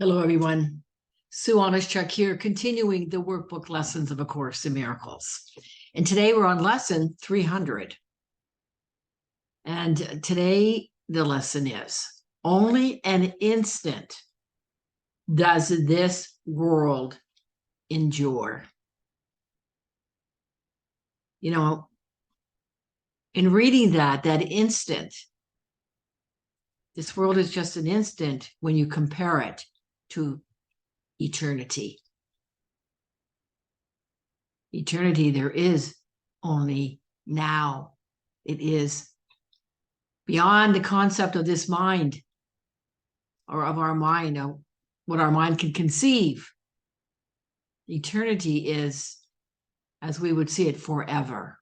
Hello, everyone. Sue.oneschuk here, continuing the workbook lessons of A Course in Miracles. And today we're on lesson 300. And today the lesson is, only an instant does this world endure. You know, in reading that instant, this world is just an instant when you compare it to eternity. Eternity, there is only now. It is beyond the concept of this mind or of our mind, what our mind can conceive. Eternity is, as we would see it, forever.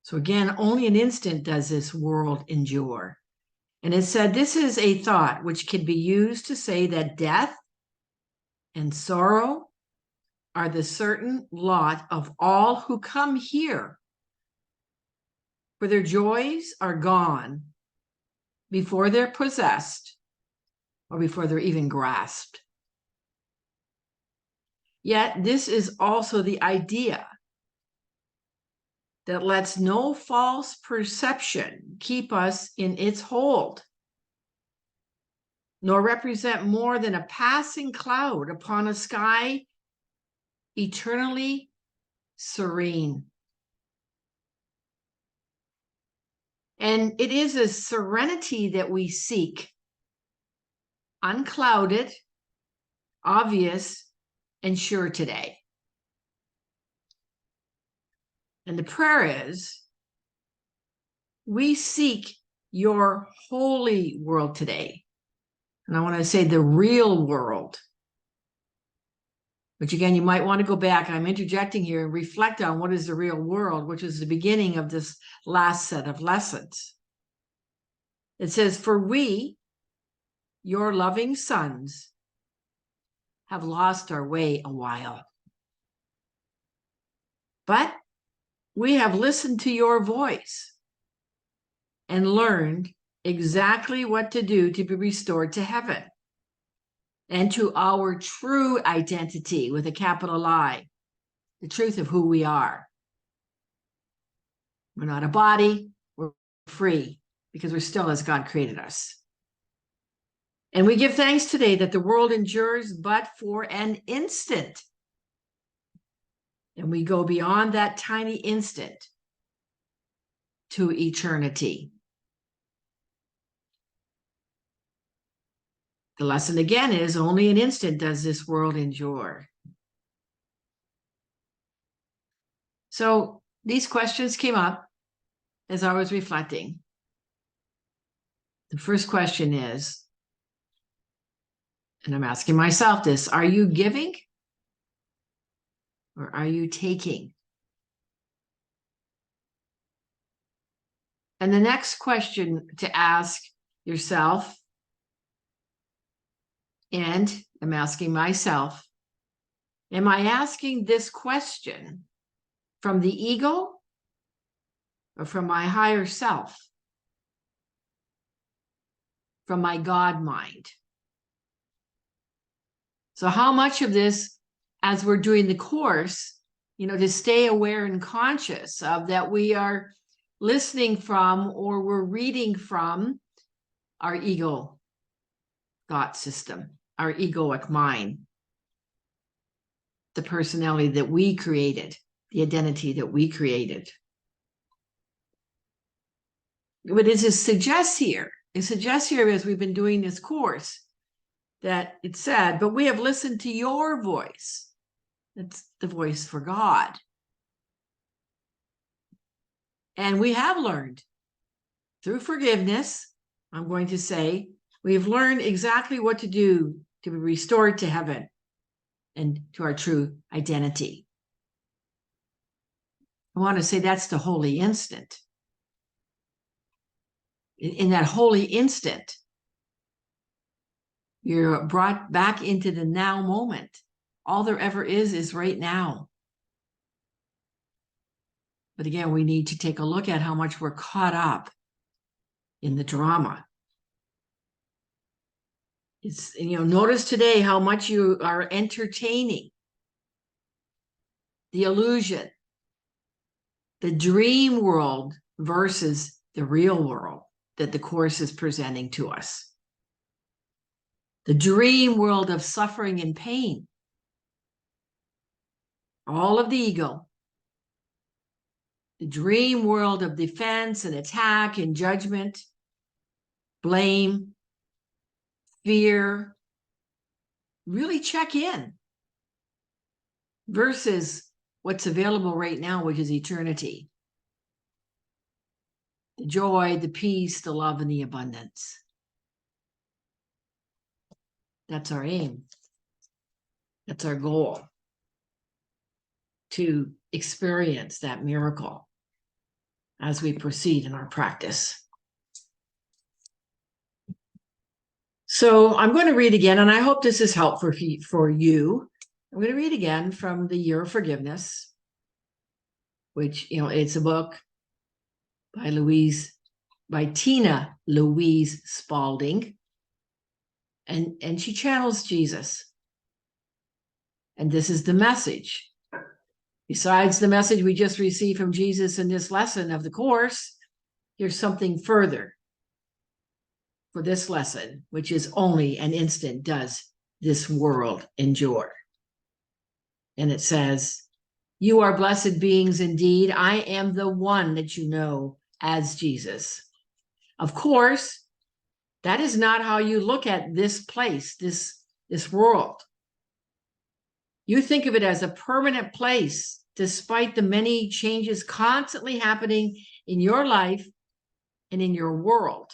So again, only an instant does this world endure. And it said, this is a thought which can be used to say that death and sorrow are the certain lot of all who come here, for their joys are gone before they're possessed or before they're even grasped. Yet this is also the idea that lets no false perception keep us in its hold, nor represent more than a passing cloud upon a sky eternally serene. And it is a serenity that we seek, unclouded, obvious, and sure today. And the prayer is, we seek your holy world today. And I want to say the real world. Which again, you might want to go back. I'm interjecting here and reflect on what is the real world, which is the beginning of this last set of lessons. It says, for we, your loving sons, have lost our way a while. But we have listened to your voice and learned exactly what to do to be restored to heaven and to our true identity with a capital I, the truth of who we are. We're not a body, we're free because we're still as God created us. And we give thanks today that the world endures but for an instant. And we go beyond that tiny instant to eternity. The lesson again is, only an instant does this world endure. So these questions came up as I was reflecting. The first question is, and I'm asking myself this, are you giving or are you taking? And the next question to ask yourself, and I'm asking myself, am I asking this question from the ego or from my higher self? From my God mind? So how much of this, as we're doing the course, to stay aware and conscious of that we are listening from or we're reading from our ego thought system, our egoic mind, the personality that we created, the identity that we created. But it suggests here as we've been doing this course, that it said, but we have listened to your voice. That's the voice for God. And we have learned through forgiveness, I'm going to say, we've learned exactly what to do to be restored to heaven and to our true identity. I want to say that's the holy instant. In that holy instant, you're brought back into the now moment. All there ever is right now. But again, we need to take a look at how much we're caught up in the drama, It's, notice today how much you are entertaining the illusion, the dream world versus the real world that the Course is presenting to us. The dream world of suffering and pain, all of the ego. The dream world of defense and attack and judgment, blame, fear. Really check in versus what's available right now, which is eternity. The joy, the peace, the love, and the abundance. That's our aim. That's our goal. To experience that miracle as we proceed in our practice. So I'm going to read again, and I hope this is helpful for you. I'm going to read again from The Year of Forgiveness, which, it's a book by Tina Louise Spalding. And she channels Jesus. And this is the message. Besides the message we just received from Jesus in this lesson of the Course, here's something further for this lesson, which is only an instant does this world endure. And it says, "You are blessed beings indeed. I am the one that you know as Jesus. Of course, that is not how you look at this place, this world. You think of it as a permanent place, despite the many changes constantly happening in your life and in your world.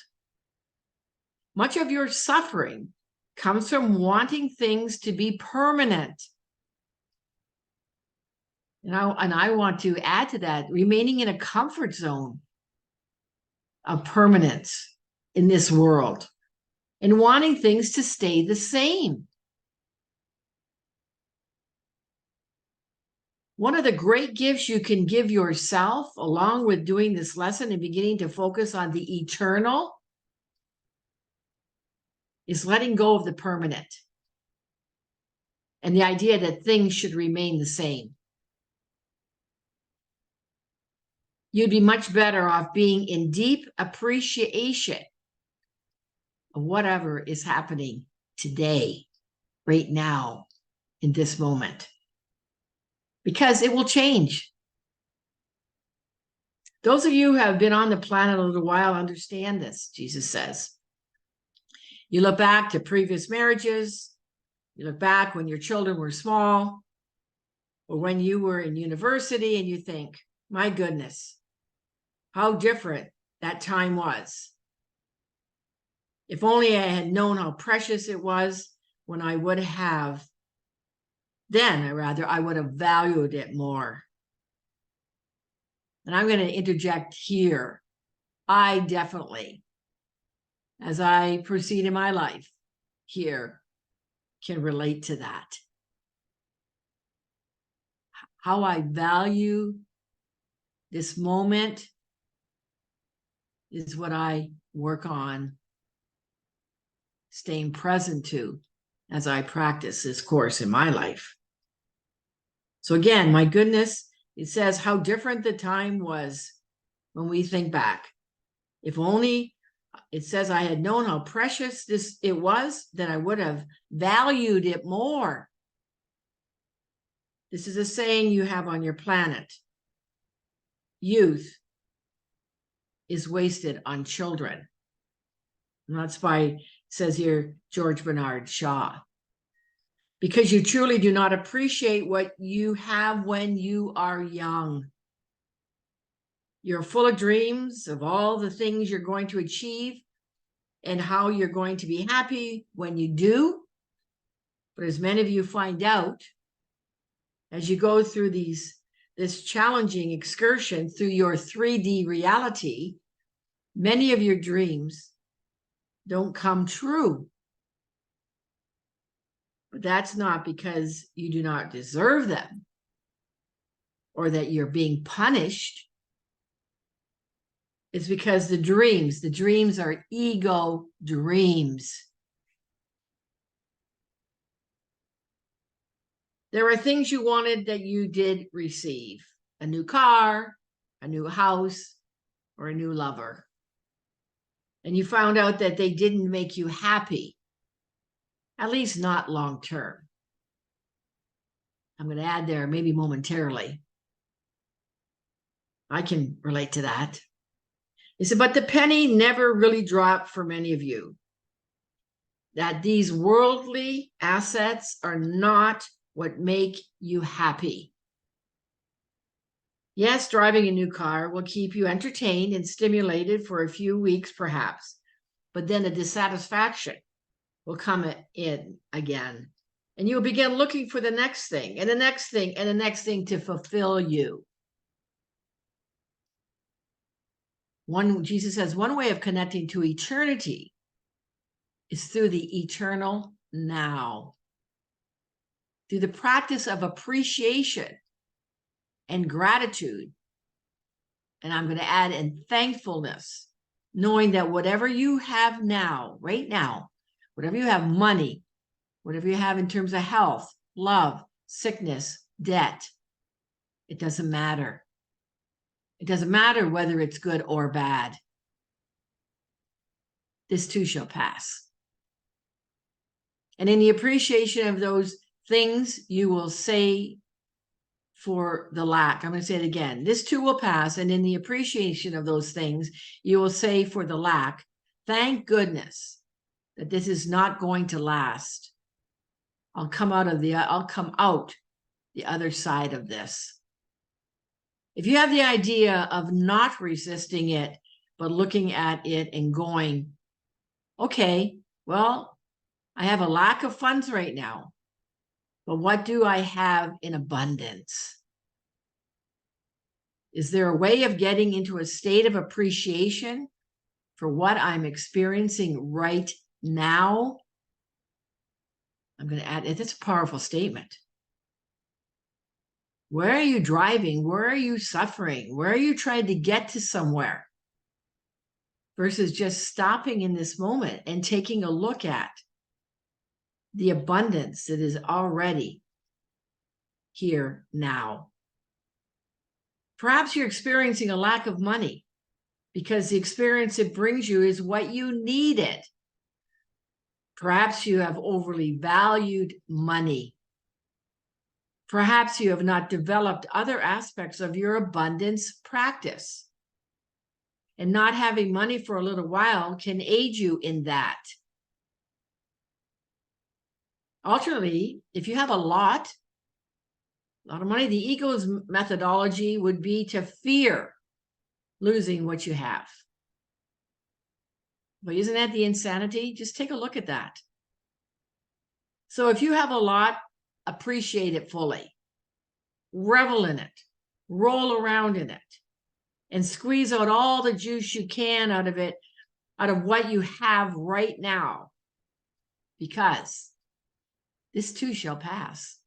Much of your suffering comes from wanting things to be permanent." And I want to add to that, remaining in a comfort zone of permanence in this world and wanting things to stay the same. One of the great gifts you can give yourself, along with doing this lesson and beginning to focus on the eternal, is letting go of the permanent and the idea that things should remain the same. You'd be much better off being in deep appreciation of whatever is happening today, right now, in this moment, because it will change. Those of you who have been on the planet a little while understand this, Jesus says. You look back to previous marriages, you look back when your children were small, or when you were in university, and you think, my goodness, how different that time was. If only I had known how precious it was when I would have valued it more. And I'm going to interject here. I definitely, as I proceed in my life here, can relate to that. How I value this moment is what I work on staying present to as I practice this Course in my life. So again, my goodness, it says how different the time was when we think back. If only, it says, I had known how precious it was, then I would have valued it more. This is a saying you have on your planet. Youth is wasted on children. And that's by, says here, George Bernard Shaw. Because you truly do not appreciate what you have when you are young. You're full of dreams of all the things you're going to achieve and how you're going to be happy when you do. But as many of you find out, as you go through this challenging excursion through your 3D reality, many of your dreams don't come true. But that's not because you do not deserve them or that you're being punished. It's because the dreams are ego dreams. There are things you wanted that you did receive. A new car, a new house, or a new lover. And you found out that they didn't make you happy, at least not long term. I'm going to add there, maybe momentarily. I can relate to that. He said, but the penny never really dropped for many of you. That these worldly assets are not what make you happy. Yes, driving a new car will keep you entertained and stimulated for a few weeks, perhaps, but then a dissatisfaction will come in again. And you'll begin looking for the next thing and the next thing and the next thing to fulfill you. Jesus says, one way of connecting to eternity is through the eternal now, through the practice of appreciation and gratitude. And I'm going to add in thankfulness, knowing that whatever you have now, right now, whatever you have, money, whatever you have in terms of health, love, sickness, debt, it doesn't matter. It doesn't matter whether it's good or bad. This too shall pass. And in the appreciation of those things, you will say for the lack. I'm going to say it again. This too will pass. And in the appreciation of those things, you will say for the lack, thank goodness that this is not going to last. I'll come out the other side of this. If you have the idea of not resisting it, but looking at it and going, okay, well, I have a lack of funds right now, but what do I have in abundance? Is there a way of getting into a state of appreciation for what I'm experiencing right now? I'm going to add, it's a powerful statement. Where are you driving? Where are you suffering? Where are you trying to get to somewhere? Versus just stopping in this moment and taking a look at the abundance that is already here now. Perhaps you're experiencing a lack of money because the experience it brings you is what you needed. Perhaps you have overly valued money. Perhaps you have not developed other aspects of your abundance practice. And not having money for a little while can aid you in that. Alternately, if you have a lot of money, the ego's methodology would be to fear losing what you have. But isn't that the insanity? Just take a look at that. So if you have a lot, appreciate it fully. Revel in it. Roll around in it. And squeeze out all the juice you can out of it, out of what you have right now. Because this too shall pass.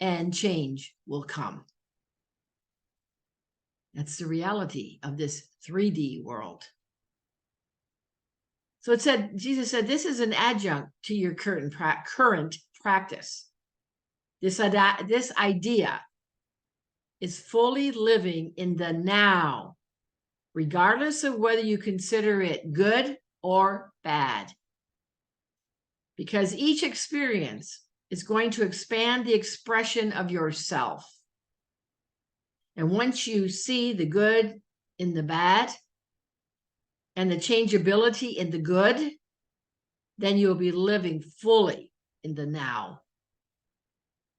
And change will come. That's the reality of this 3D world. So Jesus said, this is an adjunct to your current practice. This idea is fully living in the now, regardless of whether you consider it good or bad. Because each experience is going to expand the expression of yourself. And once you see the good in the bad and the changeability in the good, then you'll be living fully in the now.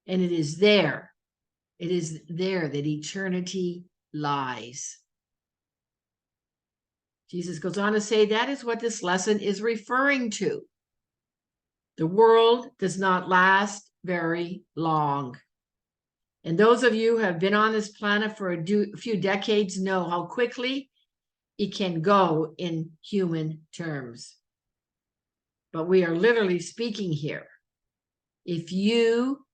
And it is there that eternity lies. Jesus goes on to say that is what this lesson is referring to. The world does not last very long. And those of you who have been on this planet for a few decades know how quickly it can go in human terms. But we are literally speaking here. If you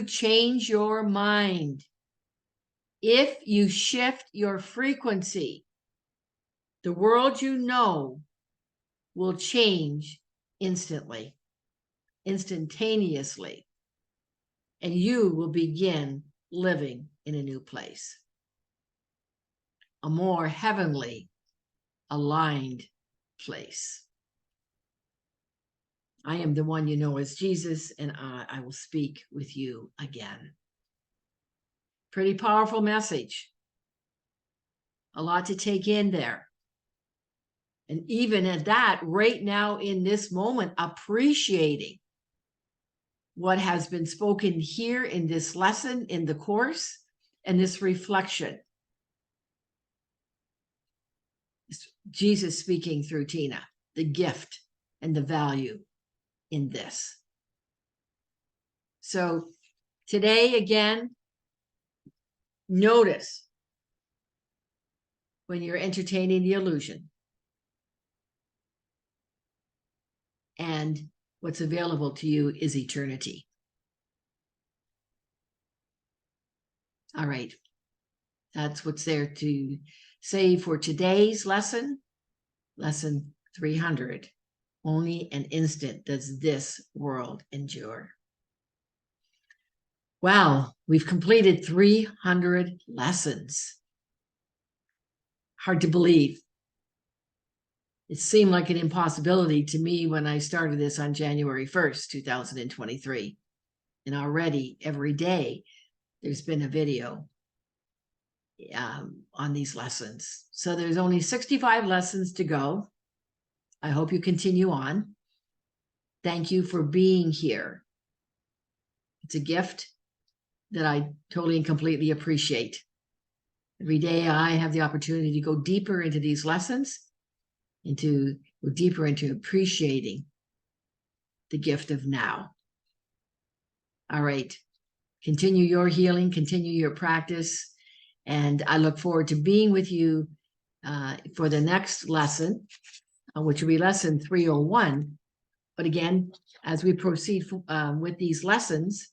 change your mind, if you shift your frequency, the world you know will change instantaneously. and you will begin living in a new place, a more heavenly aligned place. I am the one you know as Jesus, and I will speak with you again. Pretty powerful message. A lot to take in there. And even at that, right now in this moment, appreciating what has been spoken here in this lesson, in the course, and this reflection. It's Jesus speaking through Tina, the gift and the value in this. So today, again, notice when you're entertaining the illusion and what's available to you is eternity. All right. That's what's there to say for today's lesson, lesson 300. Only an instant does this world endure. Wow, we've completed 300 lessons. Hard to believe. It seemed like an impossibility to me when I started this on January 1st, 2023. And already every day there's been a video on these lessons. So there's only 65 lessons to go. I hope you continue on. Thank you for being here. It's a gift that I totally and completely appreciate. Every day I have the opportunity to go deeper into these lessons and to go deeper into appreciating the gift of now. All right. Continue your healing, continue your practice. And I look forward to being with you for the next lesson, which will be lesson 301. But again, as we proceed with these lessons,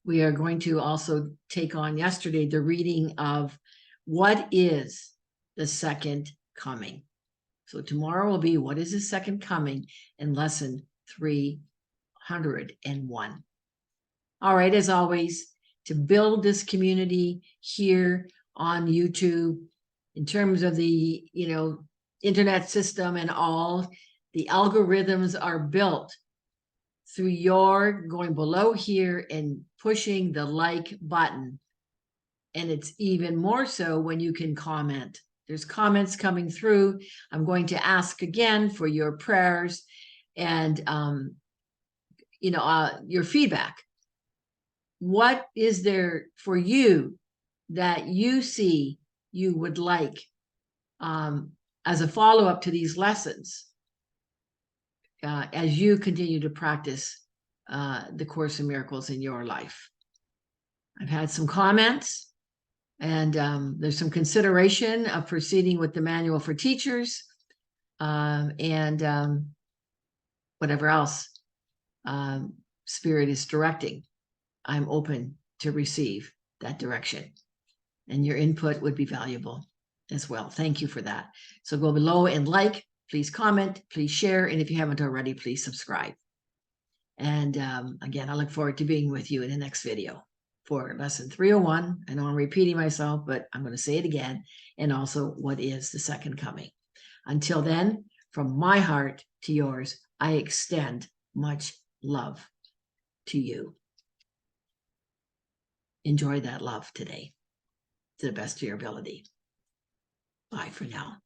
we are going to also take on yesterday the reading of what is the second coming. So tomorrow will be what is the second coming in lesson 301. All right, as always, to build this community here on YouTube in terms of the, internet system and all, the algorithms are built through your going below here and pushing the like button. And it's even more so when you can comment. There's comments coming through. I'm going to ask again for your prayers and, your feedback. What is there for you that you see you would like as a follow-up to these lessons as you continue to practice the Course in Miracles in your life? I've had some comments, and there's some consideration of proceeding with the Manual for Teachers and whatever else Spirit is directing. I'm open to receive that direction, and your input would be valuable as well. Thank you for that. So go below and like, please comment, please share, and if you haven't already, please subscribe. And again, I look forward to being with you in the next video for lesson 301. I know I'm repeating myself, but I'm going to say it again, and also what is the second coming. Until then, from my heart to yours, I extend much love to you. Enjoy that love today to the best of your ability. Bye for now.